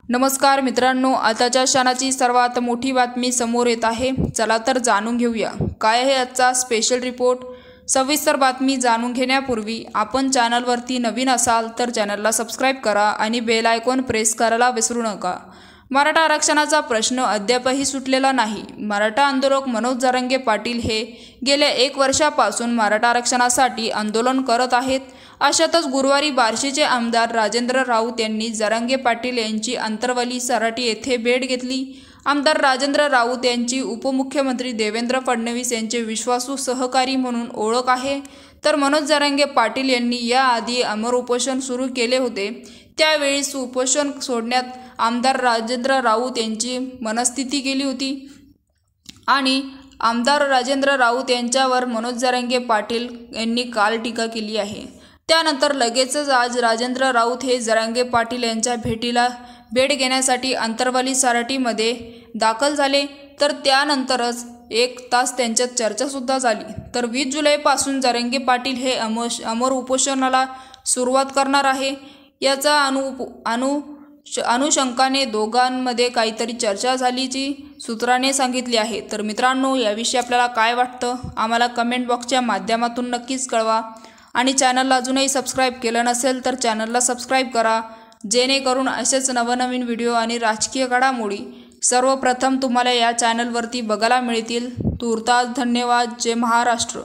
नमस्कार मित्रांनो, आताच्या क्षणाची सर्वात मोठी बातमी समोर येत आहे। चला तर जाणून घेऊया काय आहे आजचा स्पेशल रिपोर्ट। सविस्तर बातमी जाणून घेण्यापूर्वी आपण चॅनलवरती नवीन असाल तर चॅनलला सबस्क्राइब करा आणि बेल आयकॉन प्रेस करायला विसरू नका। मराठा आरक्षणाचा प्रश्न अद्यापही सुटलेला नाही। मराठा आंदोलक मनोज जरांगे पाटील हे गेल्या 1 वर्षापासून मराठा आरक्षणासाठी आंदोलन करत आहेत। अशातच गुरुवारी बार्शीचे आमदार राजेंद्र राऊत यांनी जरांगे पाटील यांची अंतरवली सराटी येथे भेट घेतली। आमदार राजेंद्र राऊत यांची उपमुख्यमंत्री देवेंद्र फडणवीस यांचे विश्वासू सहकारी म्हणून ओळख आहे। तर मनोज जरांगे पाटील यांनी याआधी अमर उपोषण सुरू केले होते। त्यावेळी उपोषण सोडण्यात आमदार राजेंद्र राऊत यांची मनस्थिती केली होती आणि आमदार राजेंद्र राऊत यांच्यावर मनोज जरांगे पाटील यांनी काल टीका केली आहे। त्यानंतर लगेचच आज राजेंद्र राऊत हे जरांगे पाटील यांच्या भेट घेण्यासाठी अंतरवली सराटीमध्ये दाखल झाले। तर त्यानंतरच 1 तास त्यांच्यात चर्चासुद्धा झाली। तर 20 जुलैपासून जरांगे पाटील हे अमर उपोषणाला सुरुवात करणार आहे। याचा अनुशंकाने दोघांमध्ये काहीतरी चर्चा झाल्याची सूत्राने सांगितले आहे। तर मित्रांनो, याविषयी आपल्याला काय वाटतं आम्हाला कमेंट बॉक्सच्या माध्यमातून नक्कीच कळवा आणि चॅनलला अजूनही सबस्क्राइब केलं नसेल तर चॅनलला सबस्क्राइब करा, जेणेकरून असेच नवनवीन व्हिडिओ आणि राजकीय घडामोडी सर्वप्रथम तुम्हाला या चॅनलवरती बघायला मिळतील। तूर्तास धन्यवाद। जय महाराष्ट्र।